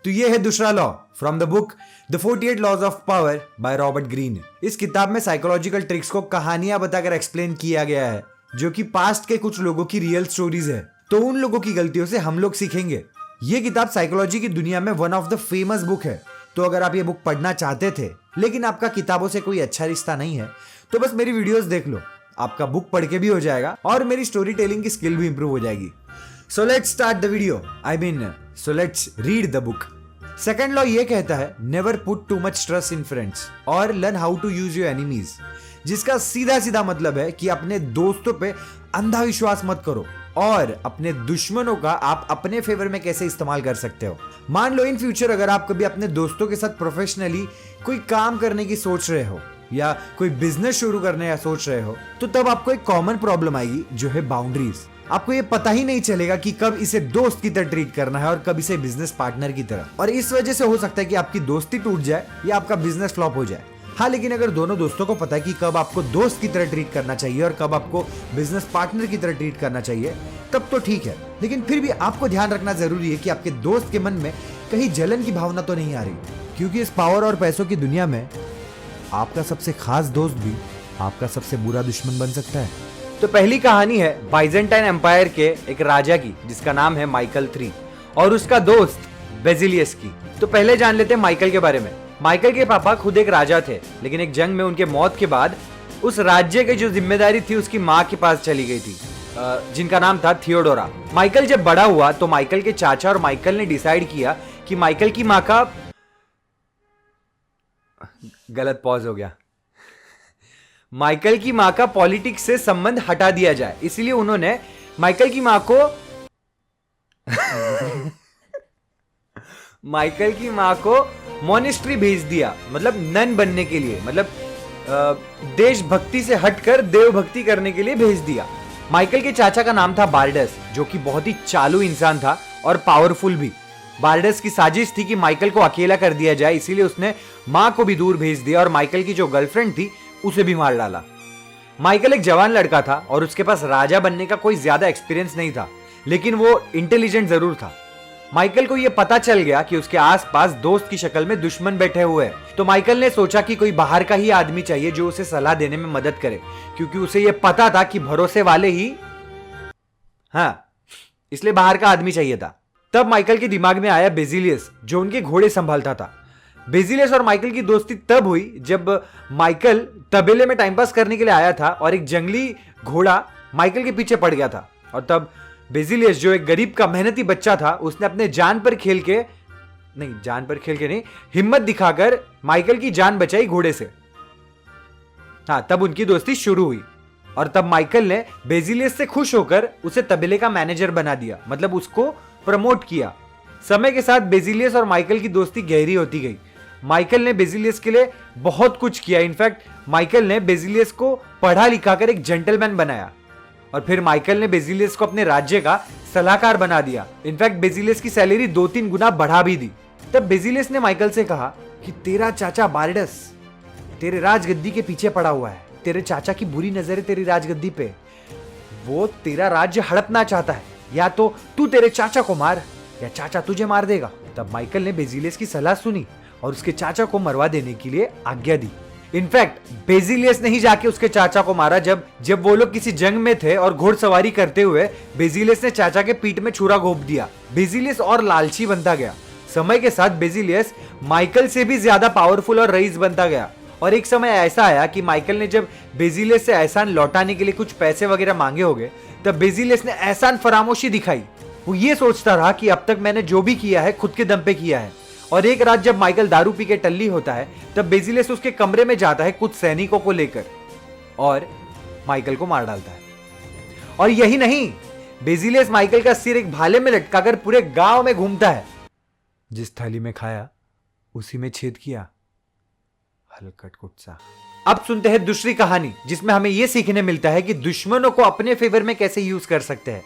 तो ये है दूसरा law from the book the 48 laws of power by Robert Greene. इस किताब में साइकोलॉजिकल ट्रिक्स को कहानियां बताकर एक्सप्लेन किया गया है जो कि पास्ट के कुछ लोगों की रियल स्टोरीज है, तो उन लोगों की गलतियों से हम लोग सीखेंगे। ये किताब साइकोलॉजी की दुनिया में one of the famous book है। तो अगर आप ये बुक पढ़ना चाहते थे लेकिन आपका किताबों से कोई अच्छा रिश्ता नहीं है तो बस मेरी वीडियोस देख लो, आपका बुक पढ़ के भी हो जाएगा और मेरी स्टोरी टेलिंग की स्किल भी इंप्रूव हो जाएगी। So let's start the video, so let's read the book. Second law ये कहता है never put too much trust in friends और learn how to use your enemies, जिसका सीधा सीधा मतलब है कि अपने दोस्तों पे अंधा विश्वास मत करो और अपने दुश्मनों का आप अपने फेवर में कैसे इस्तेमाल कर सकते हो। मान लो इन फ्यूचर अगर आप कभी अपने दोस्तों के साथ प्रोफेशनली कोई काम करने की सोच रहे हो या कोई बिजनेस शुरू करने का सोच रहे हो तो तब आपको एक कॉमन प्रॉब्लम आएगी जो है बाउंड्रीज। आपको ये पता ही नहीं चलेगा कि कब इसे दोस्त की तरह ट्रीट करना है और कब इसे बिजनेस पार्टनर की तरह, और इस वजह से हो सकता है कि आपकी दोस्ती टूट जाए या आपका बिजनेस फ्लॉप हो जाए। हाँ, लेकिन अगर दोनों दोस्तों को पता है कि कब आपको दोस्त की तरह ट्रीट करना चाहिए और कब आपको बिजनेस पार्टनर की तरह ट्रीट करना चाहिए तब तो ठीक है, लेकिन फिर भी आपको ध्यान रखना जरूरी है कि आपके दोस्त के मन में कहीं जलन की भावना तो नहीं आ रही, क्योंकि इस पावर और पैसों की दुनिया में आपका सबसे खास दोस्त भी आपका सबसे बुरा दुश्मन बन सकता है। तो पहली कहानी है बाइजेंटाइन एम्पायर के एक राजा की जिसका नाम है माइकल III और उसका दोस्त बेसिलियस की। तो पहले जान लेते हैं माइकल के बारे में। माइकल के पापा खुद एक राजा थे, लेकिन एक जंग में उनके मौत के बाद उस राज्य की जो जिम्मेदारी थी उसकी माँ के पास चली गई थी, जिनका नाम था थियोडोरा। माइकल जब बड़ा हुआ तो माइकल के चाचा और माइकल ने डिसाइड किया कि माइकल की माँ का गलत पॉज हो गया, माइकल की माँ का पॉलिटिक्स से संबंध हटा दिया जाए। इसलिए उन्होंने माइकल की माँ को माइकल की माँ को मॉनेस्ट्री भेज दिया, मतलब नन बनने के लिए, मतलब देशभक्ति से हटकर देवभक्ति करने के लिए भेज दिया। माइकल के चाचा का नाम था बार्डस, जो कि बहुत ही चालू इंसान था और पावरफुल भी। बार्डस की साजिश थी कि माइकल को अकेला कर दिया जाए, इसीलिए उसने माँ को भी दूर भेज दिया और माइकल की जो गर्लफ्रेंड थी उसे भी मार डाला। माइकल एक जवान लड़का था और उसके पास राजा बनने का कोई ज्यादा एक्सपीरियंस नहीं था, लेकिन वो इंटेलिजेंट जरूर था। माइकल को यह पता चल गया कि उसके आसपास दोस्त की शक्ल में दुश्मन बैठे हुए हैं, तो माइकल ने सोचा कि कोई बाहर का ही आदमी चाहिए जो उसे सलाह देने में मदद करे, क्योंकि उसे यह पता था कि भरोसे वाले ही, हाँ, इसलिए बाहर का आदमी चाहिए था। तब माइकल के दिमाग में आया बेसिलियस, जो उनके घोड़े संभालता था। बेसिलियस और माइकल की दोस्ती तब हुई जब माइकल तबेले में टाइम पास करने के लिए आया था और एक जंगली घोड़ा माइकल के पीछे पड़ गया था, और तब बेसिलियस जो एक गरीब का मेहनती बच्चा था उसने अपने जान पर खेल के नहीं, हिम्मत दिखाकर माइकल की जान बचाई घोड़े से। हाँ, तब उनकी दोस्ती शुरू हुई और तब माइकल ने बेसिलियस से खुश होकर उसे तबेले का मैनेजर बना दिया, मतलब उसको प्रमोट किया। समय के साथ बेसिलियस और माइकल की दोस्ती गहरी होती गई। माइकल ने बेसिलियस के लिए बहुत कुछ किया। इनफैक्ट माइकल ने बेसिलियस को पढ़ा लिखा कर एक जेंटलमैन बनाया और फिर माइकल ने बेसिलियस को अपने राज्य का सलाहकार बना दिया। इनफैक्ट बेसिलियस की सैलरी 2-3 गुना बढ़ा भी दी। तब बेसिलियस ने माइकल से कहा कि तेरा चाचा बार्डस तेरे राजगद्दी के पीछे पड़ा हुआ है, तेरे चाचा की बुरी नजर है तेरी राजगद्दी पे, वो तेरा राज्य हड़पना चाहता है, या तो तू तेरे चाचा को मार या चाचा तुझे मार देगा। तब माइकल ने बेसिलियस की सलाह सुनी और उसके चाचा को मरवा देने के लिए आज्ञा दी। इनफैक्ट बेसिलियस ने ही जाके उसके चाचा को मारा। जब वो लोग किसी जंग में थे और घोड़सवारी करते हुए बेसिलियस ने चाचा के पीठ में छुरा घोंप दिया। बेसिलियस और लालची बनता गया। समय के साथ बेसिलियस माइकल से भी ज्यादा पावरफुल और रईस बनता गया, और एक समय ऐसा आया कि माइकल ने जब बेसिलियस से एहसान लौटाने के लिए कुछ पैसे वगैरह मांगे होंगे, तब बेसिलियस ने एहसान फरामोशी दिखाई। वो ये सोचता रहा कि अब तक मैंने जो भी किया है खुद के दम पे किया है। और एक रात जब माइकल दारू पी के टल्ली होता है तब बेसिलियस उसके कमरे में जाता है कुछ सैनिकों को लेकर और माइकल को मार डालता है। और यही नहीं, बेसिलियस माइकल का सिर एक भाले में लटकाकर पूरे गांव में घूमता है। जिस थाली में खाया उसी में छेद किया, हलकट कुत्सा। अब सुनते हैं दूसरी कहानी, जिसमें हमें यह सीखने मिलता है कि दुश्मनों को अपने फेवर में कैसे यूज कर सकते हैं।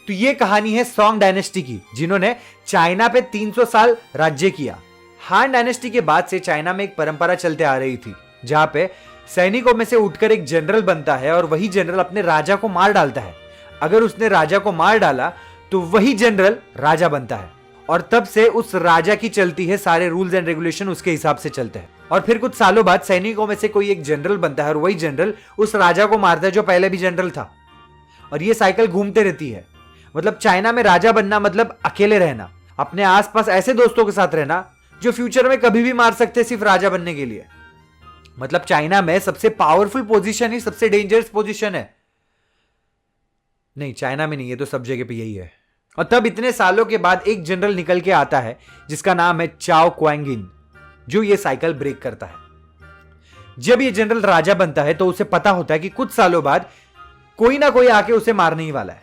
तो ये कहानी है सोंग डायनेस्टी की, जिन्होंने चाइना पे 300 साल राज्य किया। हान डायनेस्टी के बाद से चाइना में एक परंपरा चलते आ रही थी, जहां पे सैनिकों में से उठकर एक जनरल बनता है और वही जनरल अपने राजा को मार डालता है। अगर उसने राजा को मार डाला तो वही जनरल राजा बनता है। और तब से उस राजा की चलती है, सारे रूल्स एंड रेगुलेशन उसके हिसाब से चलते हैं। और फिर कुछ सालों बाद सैनिकों में से कोई एक जनरल बनता है और वही जनरल उस राजा को मारता है जो पहले भी जनरल था। और ये साइकिल घूमते रहती है। मतलब चाइना में राजा बनना मतलब अकेले रहना, अपने आसपास ऐसे दोस्तों के साथ रहना जो फ्यूचर में कभी भी मार सकते सिर्फ राजा बनने के लिए। मतलब चाइना में सबसे पावरफुल पोजीशन ही सबसे डेंजरस पोजीशन है। नहीं, चाइना में नहीं, ये तो सब जगह पे यही है। और तब इतने सालों के बाद एक जनरल निकल के आता है जिसका नाम है चाओ क्वांगिन, जो ये साइकिल ब्रेक करता है। जब ये जनरल राजा बनता है तो उसे पता होता है कि कुछ सालों बाद कोई ना कोई आके उसे मारने ही वाला है,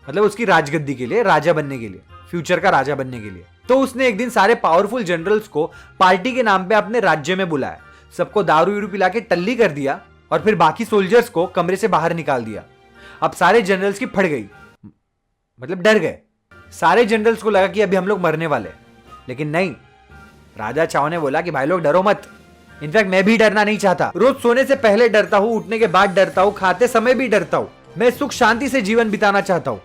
मतलब उसकी राजगद्दी के लिए, राजा बनने के लिए, फ्यूचर का राजा बनने के लिए। तो उसने एक दिन सारे पावरफुल जनरल्स को पार्टी के नाम पे अपने राज्य में बुलाया, सबको दारू वीरू पिला के टल्ली कर दिया और फिर बाकी सोल्जर्स को कमरे से बाहर निकाल दिया। अब सारे जनरल्स की फट गई, मतलब डर गए। सारे जनरल्स को लगा कि अभी हम लोग मरने वाले, लेकिन नहीं, राजा चाओ ने बोला कि भाई लोग डरो मत। इनफैक्ट मैं भी डरना नहीं चाहता, रोज सोने से पहले डरता हूं, उठने के बाद डरता हूं, खाते समय भी डरता हूं। मैं सुख शांति से जीवन बिताना चाहता हूं।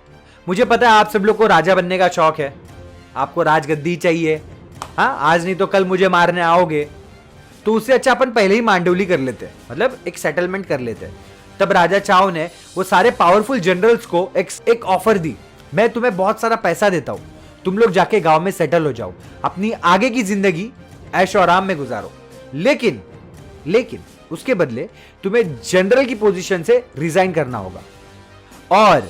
मुझे पता है आप सब लोग को राजा बनने का शौक है, आपको राजगद्दी चाहिए, हाँ आज नहीं तो कल मुझे मारने आओगे, तो उससे अच्छा अपन पहले ही मांडोली कर लेते, मतलब एक सेटलमेंट कर लेते। तब राजा चाओ ने वो सारे पावरफुल जनरल्स को एक ऑफर दी, मैं तुम्हें बहुत सारा पैसा देता हूं, तुम लोग जाके गांव में सेटल हो जाओ, अपनी आगे की जिंदगी ऐशो आराम में गुजारो, लेकिन उसके बदले तुम्हें जनरल की पोजीशन से रिजाइन करना होगा और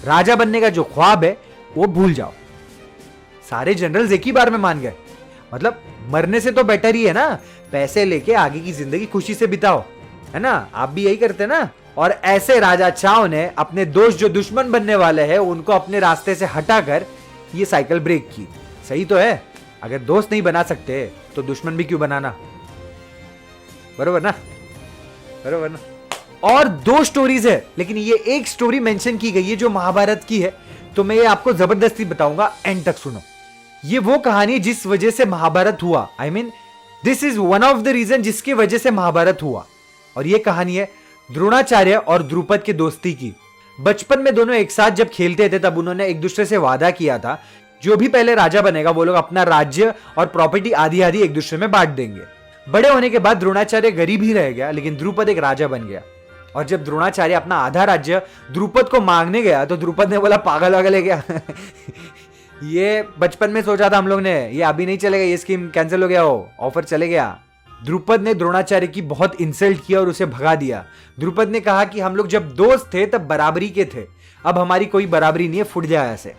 राजा बनने का जो ख्वाब है वो भूल जाओ। सारे जनरल्स एक ही बार में मान गए, मतलब मरने से तो बेटर ही है ना, पैसे लेके आगे की जिंदगी खुशी से बिताओ, है ना, आप भी यही करते ना। और ऐसे राजा चाओ ने अपने दोस्त जो दुश्मन बनने वाले हैं उनको अपने रास्ते से हटाकर ये साइकिल ब्रेक की। सही तो है, अगर दोस्त नहीं बना सकते तो दुश्मन भी क्यों बनाना, बरोबर ना, बरोबर ना। और 2 स्टोरीज है, लेकिन ये एक स्टोरी मेंशन की गई है जो महाभारत की है, तो मैं ये आपको जबरदस्ती बताऊंगा, एंड तक सुनो। ये वो कहानी जिस वजह से महाभारत हुआ, I mean this is one of the reason जिसकी वजह से महाभारत हुआ। और ये कहानी है द्रोणाचार्य और द्रुपद की दोस्ती की। बचपन में दोनों एक साथ जब खेलते थे तब उन्होंने एक दूसरे से वादा किया था जो भी पहले राजा बनेगा वो लोग अपना राज्य और प्रॉपर्टी आधी आधी एक दूसरे में बांट देंगे। बड़े होने के बाद द्रोणाचार्य गरीब ही रह गया, लेकिन द्रुपद एक राजा बन गया। और जब द्रोणाचार्य अपना आधा राज्य द्रुपद को मांगने गया तो द्रुपद ने बोला पागल वागल है क्या ये बचपन में सोचा था हम लोग ने, ये अभी नहीं चलेगा, ये स्कीम कैंसिल हो गया, हो ऑफर चले गया। द्रुपद ने द्रोणाचार्य की बहुत इंसल्ट किया और उसे भगा दिया। द्रुपद ने कहा कि हम लोग जब दोस्त थे तब बराबरी के थे, अब हमारी कोई बराबरी नहीं है, फुट जाए ऐसे।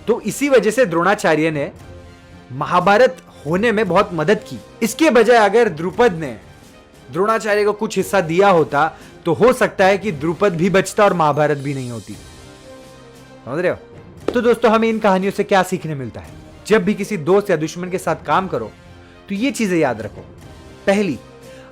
तो इसी वजह से द्रोणाचार्य ने महाभारत होने में बहुत मदद की। इसके बजाय अगर द्रुपद ने द्रोणाचार्य को कुछ हिस्सा दिया होता तो हो सकता है कि द्रुपद भी बचता और महाभारत भी नहीं होती। समझ रहे हो? तो दोस्तों हमें इन कहानियों से क्या सीखने मिलता है? जब भी किसी दोस्त या दुश्मन के साथ काम करो तो ये चीजें याद रखो। पहली,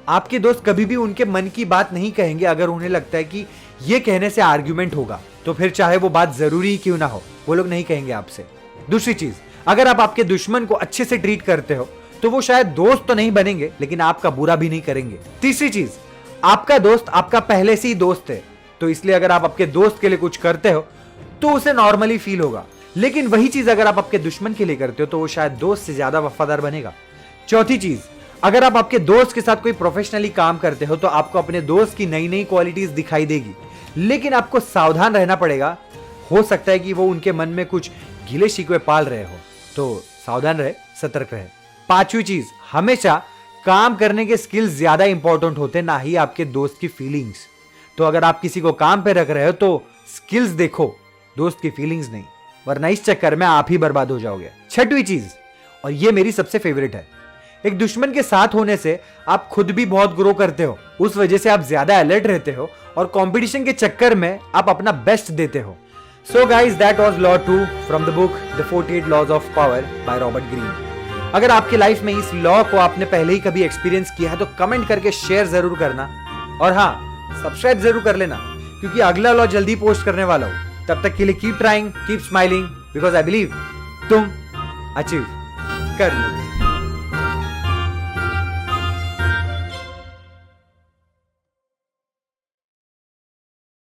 आपके दोस्त कभी भी उनके मन की बात नहीं कहेंगे अगर उन्हें लगता है कि ये कहने से आर्ग्यूमेंट होगा, तो फिर चाहे वो बात जरूरी क्यों ना हो वो लोग नहीं कहेंगे आपसे। दूसरी चीज, अगर आप आपके दुश्मन को अच्छे से ट्रीट करते हो तो वो शायद दोस्त तो नहीं बनेंगे लेकिन आपका बुरा भी नहीं करेंगे। तीसरी चीज, आपका दोस्त आपका पहले से ही दोस्त है, तो इसलिए अगर आप आपके दोस्त के लिए कुछ करते हो तो उसे नॉर्मली फील होगा, लेकिन वही चीज अगर आप आपके दुश्मन के लिए करते हो तो वो शायद दोस्त से ज्यादा वफादार बनेगा। चौथी चीज, अगर आप आपके दोस्त के साथ कोई प्रोफेशनली काम करते हो तो आपको अपने दोस्त की नई नई क्वालिटीज दिखाई देगी, लेकिन आपको सावधान रहना पड़ेगा। हो सकता है कि वो उनके मन में कुछ गिले शिकवे पाल रहे हो, तो सावधान रहे, सतर्क रहे। पांचवी चीज, हमेशा काम करने के स्किल्स ज्यादा इंपॉर्टेंट होते ना ही आपके दोस्त की फीलिंग्स। तो अगर आप किसी को काम पे रख रहे हो तो स्किल्स देखो, दोस्त की फीलिंग्स नहीं, वरना इस चक्कर में आप ही बर्बाद हो जाओगे। छठवीं चीज, और ये मेरी सबसे फेवरेट है, एक दुश्मन के साथ होने से आप खुद भी बहुत ग्रो करते हो, उस वजह से आप ज्यादा अलर्ट रहते हो और कंपटीशन के चक्कर में आप अपना बेस्ट देते हो। So guys, that was Law 2 from the book The 48 Laws of Power by Robert Greene। अगर आपके लाइफ में इस लॉ को आपने पहले ही कभी एक्सपीरियंस किया है तो कमेंट करके शेयर जरूर करना, और हाँ, सब्सक्राइब जरूर कर लेना क्योंकि अगला लॉ जल्दी पोस्ट करने वाला हूं। तब तक के लिए keep trying, keep smiling, because I believe तुम अचीव कर लोगे।